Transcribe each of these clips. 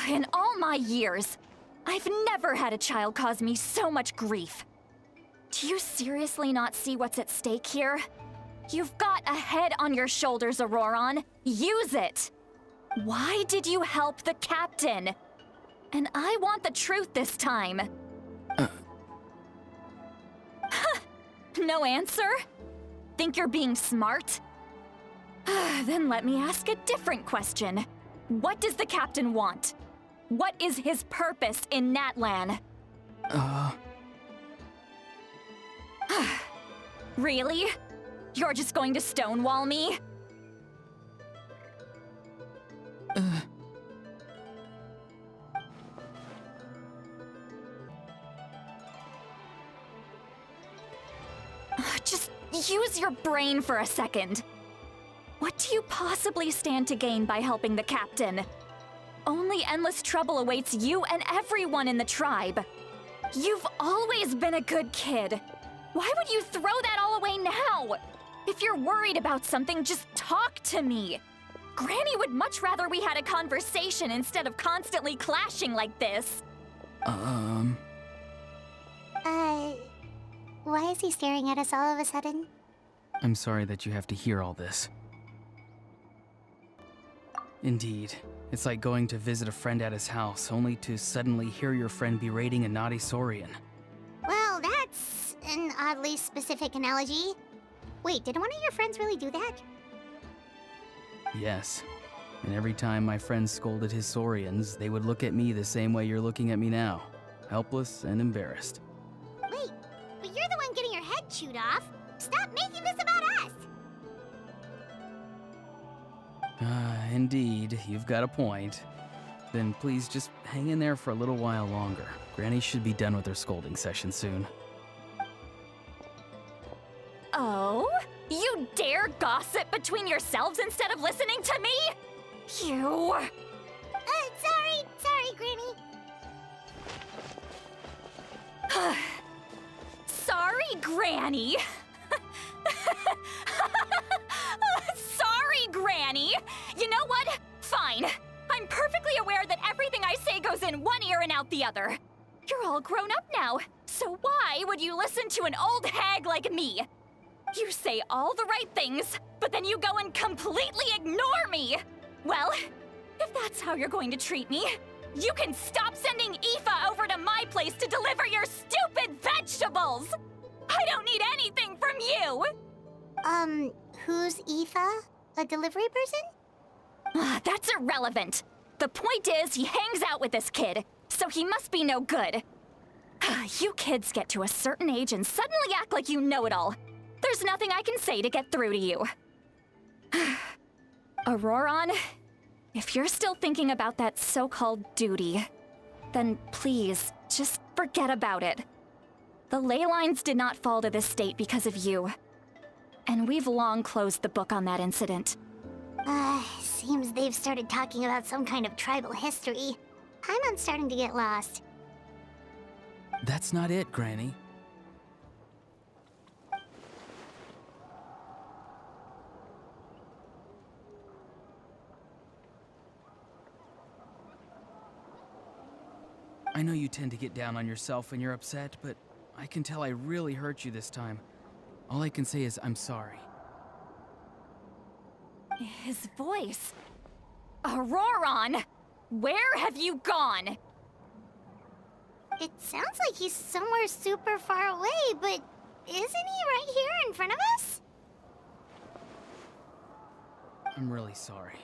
In all my years, I've never had a child cause me so much grief. Do you seriously not see what's at stake here? You've got a head on your shoulders, Ororon. Use it! Why did you help the captain? And I want the truth this time. No answer? Think you're being smart? Then let me ask a different question. What does the captain want? What is his purpose in Natlan? Really? You're just going to stonewall me? Just use your brain for a second. What do you possibly stand to gain by helping the captain? Only endless trouble awaits you and everyone in the tribe. You've always been a good kid. Why would you throw that all away now? If you're worried about something, just talk to me. Granny would much rather we had a conversation instead of constantly clashing like this. Why is he staring at us all of a sudden? I'm sorry that you have to hear all this. Indeed, it's like going to visit a friend at his house, only to suddenly hear your friend berating a naughty Saurian. Well, that's an oddly specific analogy. Wait, did one of your friends really do that? Yes. And every time my friend scolded his Saurians, they would look at me the same way you're looking at me now. Helpless and embarrassed. Wait, but you're the one getting your head chewed off. Stop making this about us! Indeed, you've got a point. Then please just hang in there for a little while longer. Granny should be done with her scolding session soon. Oh? You dare gossip between yourselves instead of listening to me? You... Sorry, Granny. Sorry, Granny. Sorry, Granny. You know what? Fine. I'm perfectly aware that everything I say goes in one ear and out the other. You're all grown up now, so why would you listen to an old hag like me? You say all the right things, but then you go and completely ignore me! Well, if that's how you're going to treat me, you can stop sending Aoife over to my place to deliver your stupid vegetables! I don't need anything from you! Who's Aoife? A delivery person? That's irrelevant. The point is, he hangs out with this kid, so he must be no good. You kids get to a certain age and suddenly act like you know it all. There's nothing I can say to get through to you. Ororon, if you're still thinking about that so-called duty, then please, just forget about it. The ley lines did not fall to this state because of you. And we've long closed the book on that incident. Seems they've started talking about some kind of tribal history. I'm starting to get lost. That's not it, Granny. I know you tend to get down on yourself when you're upset, but I can tell I really hurt you this time. All I can say is I'm sorry. His voice. Ororon! Where have you gone? It sounds like he's somewhere super far away, but isn't he right here in front of us? I'm really sorry.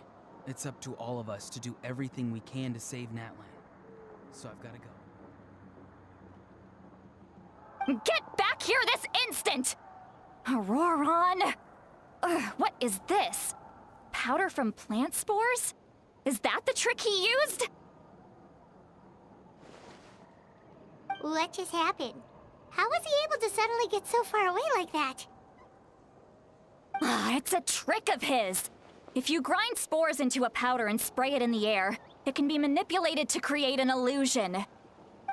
It's up to all of us to do everything we can to save Natlan. So I've got to go. Get back here this instant! Ororon! What is this? Powder from plant spores? Is that the trick he used? What just happened? How was he able to suddenly get so far away like that? It's a trick of his. If you grind spores into a powder and spray it in the air, it can be manipulated to create an illusion.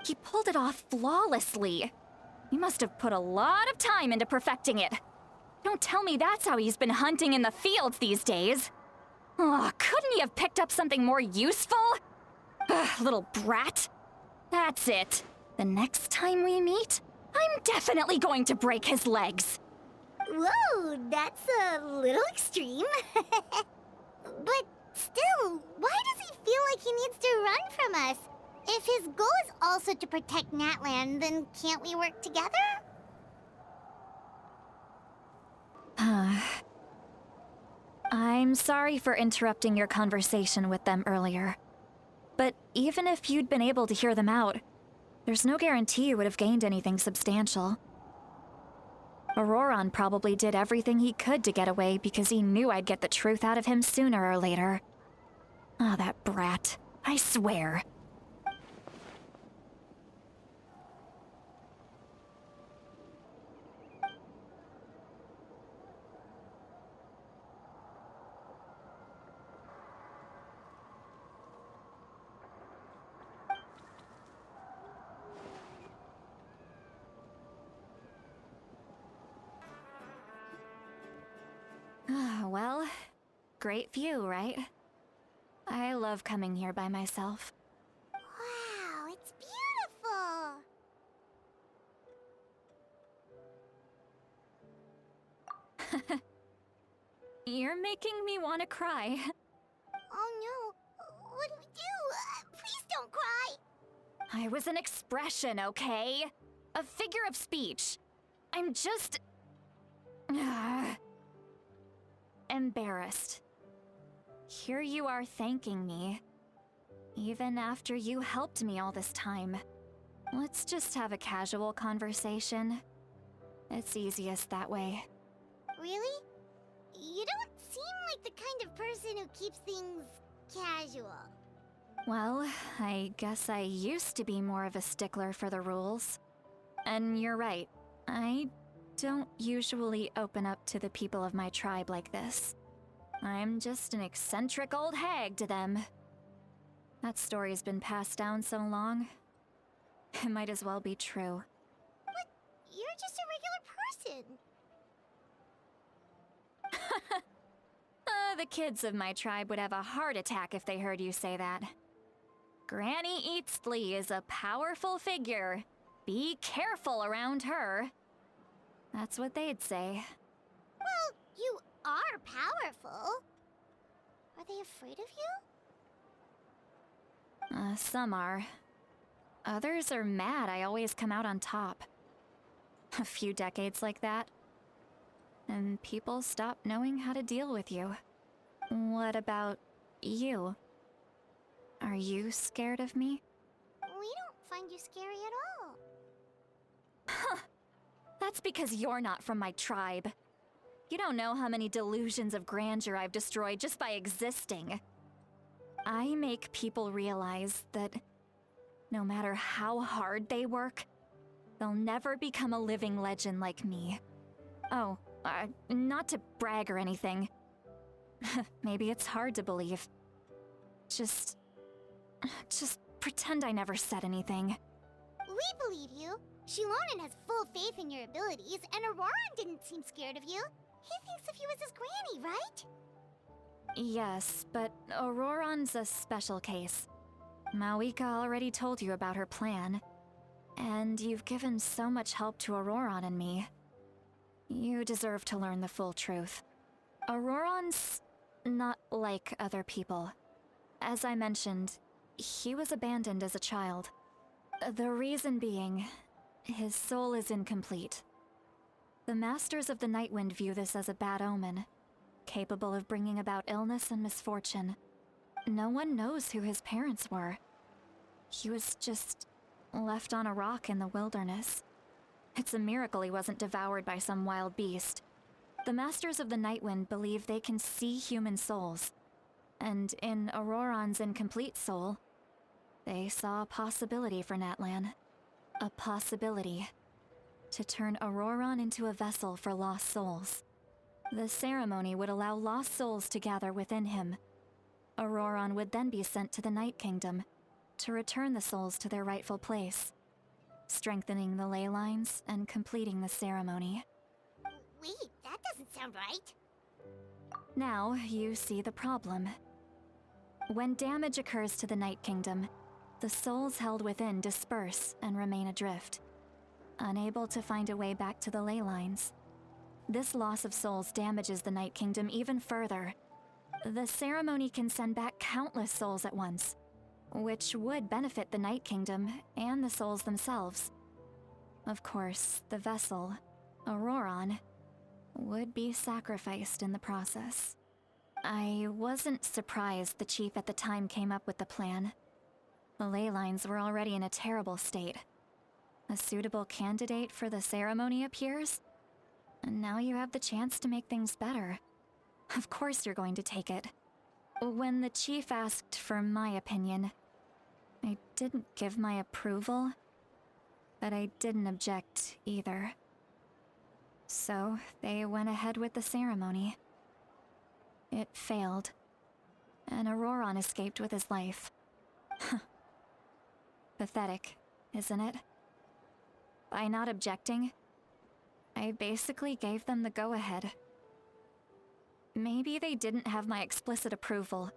He pulled it off flawlessly. He must have put a lot of time into perfecting it. Don't tell me that's how he's been hunting in the fields these days. Oh, couldn't he have picked up something more useful? Ugh, little brat. That's it. The next time we meet, I'm definitely going to break his legs. Whoa, that's a little extreme. But still, why does he feel like he needs to run from us? If his goal is also to protect Natlan, then can't we work together? I'm sorry for interrupting your conversation with them earlier. But even if you'd been able to hear them out, there's no guarantee you would have gained anything substantial. Ororon probably did everything he could to get away because he knew I'd get the truth out of him sooner or later. Oh, that brat. I swear. Well, great view, right? I love coming here by myself. Wow, it's beautiful! You're making me want to cry. Oh no, what do we do? Please don't cry! I was an expression, okay? A figure of speech. I'm just... embarrassed. Here you are thanking me, even after you helped me all this time. Let's just have a casual conversation. It's easiest that way. Really? You don't seem like the kind of person who keeps things casual. Well, I guess I used to be more of a stickler for the rules. And you're right, I don't usually open up to the people of my tribe like this. I'm just an eccentric old hag to them. That story's been passed down so long, it might as well be true. But you're just a regular person. The kids of my tribe would have a heart attack if they heard you say that. Granny Eastly is a powerful figure. Be careful around her. That's what they'd say. Well, you are powerful. Are they afraid of you? Some are. Others are mad I always come out on top. A few decades like that, and people stop knowing how to deal with you. What about you? Are you scared of me? We don't find you scary at all. Huh. That's because you're not from my tribe. You don't know how many delusions of grandeur I've destroyed just by existing. I make people realize that no matter how hard they work, they'll never become a living legend like me. Oh, not to brag or anything. Maybe it's hard to believe. Just pretend I never said anything. We believe you. Shilonen has full faith in your abilities, and Ororon didn't seem scared of you. He thinks of you as his granny, right? Yes, but Ororon's a special case. Mawika already told you about her plan. And you've given so much help to Ororon and me. You deserve to learn the full truth. Ororon's not like other people. As I mentioned, he was abandoned as a child. The reason being, his soul is incomplete. The Masters of the Nightwind view this as a bad omen, capable of bringing about illness and misfortune. No one knows who his parents were. He was just left on a rock in the wilderness. It's a miracle he wasn't devoured by some wild beast. The Masters of the Nightwind believe they can see human souls, and in Ororon's incomplete soul, they saw a possibility for Natlan. A possibility to turn Ororon into a vessel for lost souls. The ceremony would allow lost souls to gather within him. Ororon would then be sent to the Night Kingdom to return the souls to their rightful place, strengthening the ley lines and completing the ceremony. Wait, that doesn't sound right. Now you see the problem. When damage occurs to the Night Kingdom, the souls held within disperse and remain adrift, unable to find a way back to the ley lines. This loss of souls damages the Night Kingdom even further. The ceremony can send back countless souls at once, which would benefit the Night Kingdom and the souls themselves. Of course, the vessel, Ororon, would be sacrificed in the process. I wasn't surprised the chief at the time came up with the plan. The ley lines were already in a terrible state. A suitable candidate for the ceremony appears, and now you have the chance to make things better. Of course you're going to take it. When the chief asked for my opinion, I didn't give my approval, but I didn't object either. So they went ahead with the ceremony. It failed, and Ororon escaped with his life. Pathetic, isn't it? By not objecting, I basically gave them the go-ahead. Maybe they didn't have my explicit approval,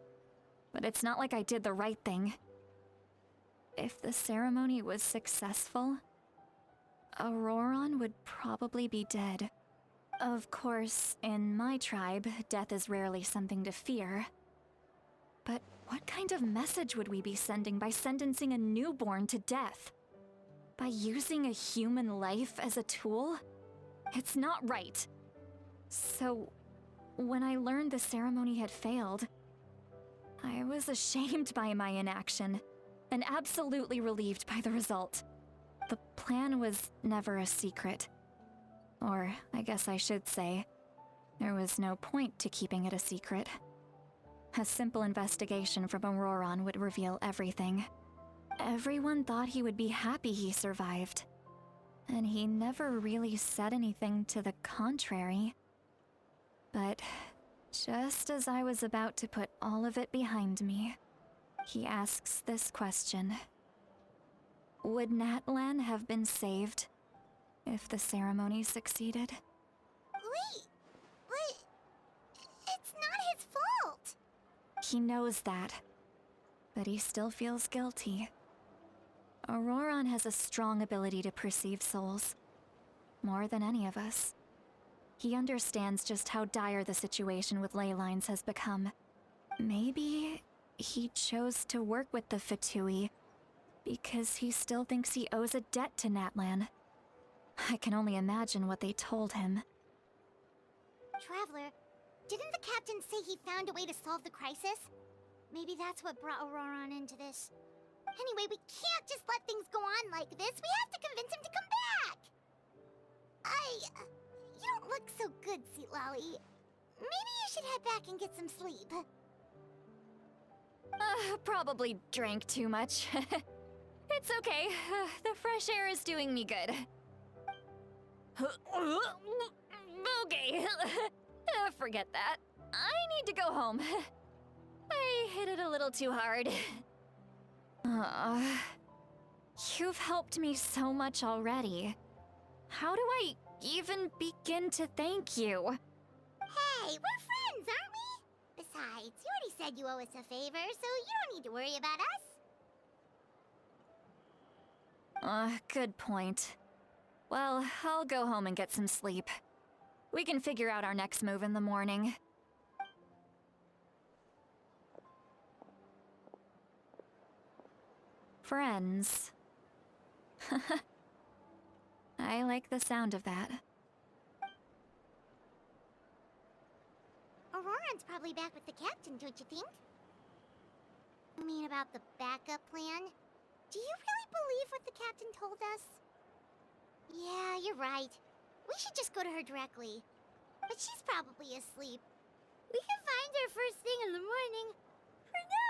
but it's not like I did the right thing. If the ceremony was successful, Ororon would probably be dead. Of course, in my tribe, death is rarely something to fear. But what kind of message would we be sending by sentencing a newborn to death? By using a human life as a tool? It's not right. So, when I learned the ceremony had failed, I was ashamed by my inaction, and absolutely relieved by the result. The plan was never a secret. Or, I guess I should say, there was no point to keeping it a secret. A simple investigation from Ororon would reveal everything. Everyone thought he would be happy he survived, and he never really said anything to the contrary. But just as I was about to put all of it behind me, he asks this question. Would Natlan have been saved if the ceremony succeeded? Wait, but it's not his fault. He knows that, but he still feels guilty. Ororon has a strong ability to perceive souls, more than any of us. He understands just how dire the situation with ley lines has become. Maybe he chose to work with the Fatui because he still thinks he owes a debt to Natlan. I can only imagine what they told him. Traveler, didn't the captain say he found a way to solve the crisis? Maybe that's what brought Ororon into this. Anyway, we can't just let things go on like this. We have to convince him to come back! You don't look so good, Citlali. Maybe you should head back and get some sleep. Probably drank too much. It's okay. The fresh air is doing me good. Okay. Forget that. I need to go home. I hit it a little too hard. You've helped me so much already. How do I even begin to thank you? Hey, we're friends, aren't we? Besides, you already said you owe us a favor, so you don't need to worry about us. Good point. Well, I'll go home and get some sleep. We can figure out our next move in the morning. Friends. I like the sound of that. Ororon's probably back with the captain, don't you think? You mean about the backup plan? Do you really believe what the captain told us? Yeah, you're right. We should just go to her directly. But she's probably asleep. We can find her first thing in the morning. For now,